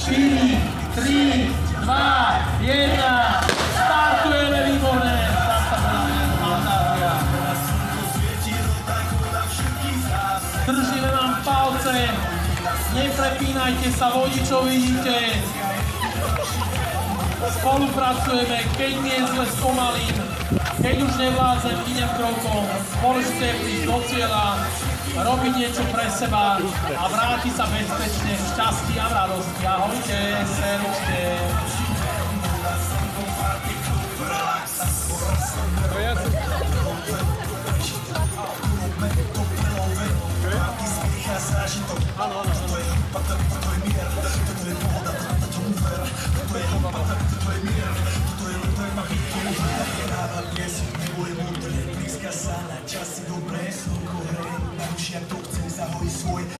3, 2, 1, startujeme výborné. Držíme vám palce, neprepínajte sa, vodičov vidíte. Spolupracujeme, keď nie zle spomalím, keď už nevládzem, idem krokom, môžete prísť do cieľa, robiť niečo pre seba a vrátiť sa bezpečne v šťastí a v radosti. Ahojte, servšte. Časy dobré, slnko hreje, naruší jak to chce, zahojí svoj